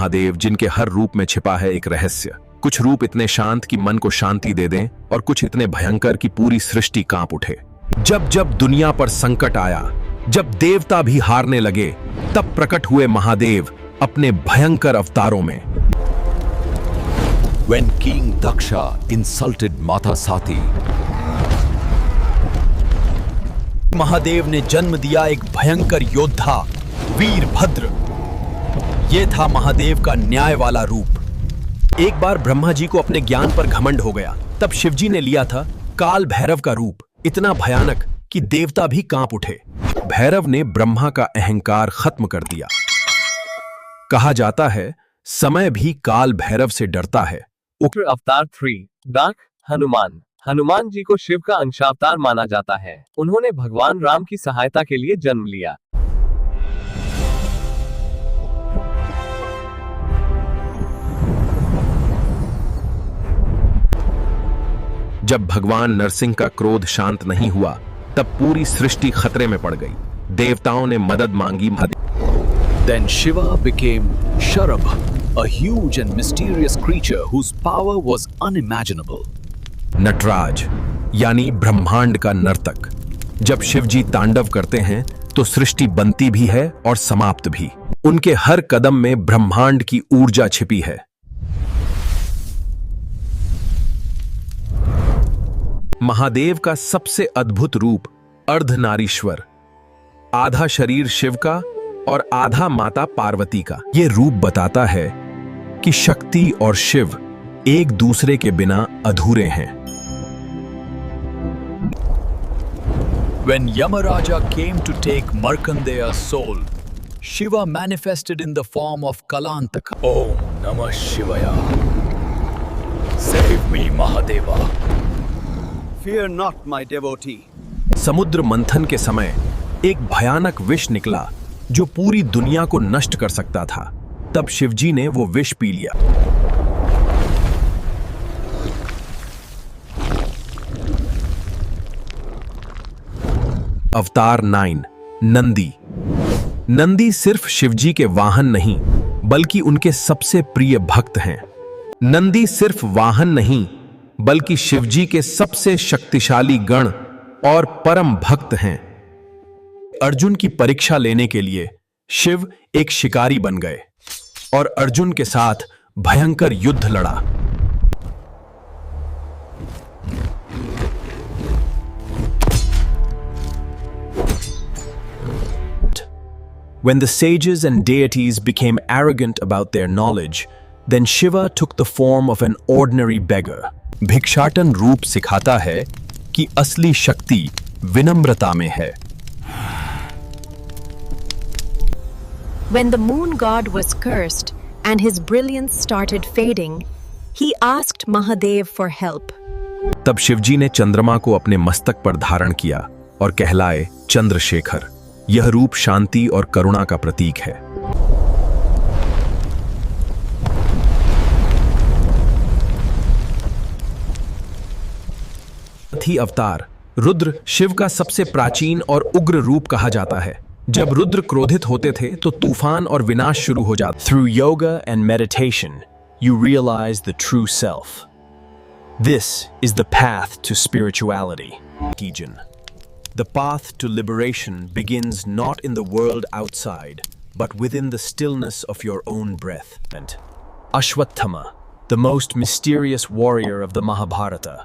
महादेव जिनके हर रूप में छिपा है एक रहस्य। कुछ रूप इतने शांत कि मन को शांति दे दें और कुछ इतने भयंकर कि पूरी सृष्टि कांप उठे। जब जब दुनिया पर संकट आया, जब देवता भी हारने लगे, तब प्रकट हुए महादेव अपने भयंकर अवतारों में। When King Daksha insulted Mata Sati, Mahadev ने जन्म दिया एक भयंकर योद्धा वीरभद्र। ये था महादेव का न्याय वाला रूप। एक बार ब्रह्मा जी को अपने ज्ञान पर घमंड हो गया, तब शिवजी ने लिया था काल भैरव का रूप, इतना भयानक कि देवता भी कांप उठे। भैरव ने ब्रह्मा का अहंकार खत्म कर दिया। कहा जाता है समय भी काल भैरव से डरता है। उग्र अवतार 3 डाक हनुमान। हनुमान जी को शिव का अंशावतार माना जाता है। उन्होंने भगवान राम की सहायता के लिए जन्म लिया। जब भगवान नरसिंह का क्रोध शांत नहीं हुआ, तब पूरी सृष्टि खतरे में पड़ गई। देवताओं ने मदद मांगी। then Shiva became Sharabh, a huge and mysterious creature whose power was unimaginable. Nataraj यानी ब्रह्मांड का नर्तक। जब शिवजी तांडव करते हैं तो सृष्टि बनती भी है और समाप्त भी। उनके हर कदम में ब्रह्मांड की ऊर्जा छिपी है। महादेव का सबसे अद्भुत रूप अर्धनारीश्वर, आधा शरीर शिव का और आधा माता पार्वती का। यह रूप बताता है कि शक्ति और शिव एक दूसरे के बिना अधूरे हैं। When Yamaraja came to take Markandeya's soul, Shiva manifested in the form of Kalantaka. Om Namah Shivaya. Save me, Mahadeva. Fear not, my devotee. समुद्र मंथन के समय एक भयानक विष निकला जो पूरी दुनिया को नष्ट कर सकता था। तब शिवजी ने वो विष पी लिया। अवतार 9 नंदी। नंदी सिर्फ शिवजी के वाहन नहीं बल्कि उनके सबसे प्रिय भक्त हैं। नंदी सिर्फ वाहन नहीं बल्कि शिवजी के सबसे शक्तिशाली गण और परम भक्त हैं। अर्जुन की परीक्षा लेने के लिए शिव एक शिकारी बन गए और अर्जुन के साथ भयंकर युद्ध लड़ा। When the sages and deities became arrogant about their knowledge, then Shiva took the form of an ordinary beggar. भिक्षाटन रूप सिखाता है कि असली शक्ति विनम्रता में है। When the moon god was cursed and his brilliance started fading, he asked Mahadev for help. तब शिवजी ने चंद्रमा को अपने मस्तक पर धारण किया और कहलाए चंद्रशेखर। यह रूप शांति और करुणा का प्रतीक है। हाथी अवतार रुद्र शिव का सबसे प्राचीन और उग्र रूप कहा जाता है। जब रुद्र क्रोधित होते थे तो तूफान और विनाश शुरू हो जाता। Through yoga and meditation, you realize the true self. This is the path to spirituality. The path to liberation begins not in the world outside, but within the stillness of your own breath. Ashwatthama, the most mysterious warrior of the Mahabharata.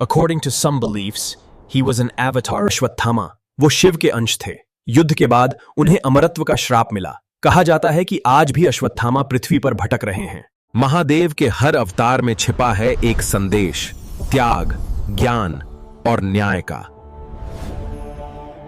According to some beliefs, he was an avatar. Ashwatthama, वो शिव के अंश थे। युद्ध के बाद उन्हें अमरत्व का श्राप मिला। कहा जाता है कि आज भी अश्वत्थामा पृथ्वी पर भटक रहे हैं। महादेव के हर अवतार में छिपा है एक संदेश, त्याग, ज्ञान और न्याय का।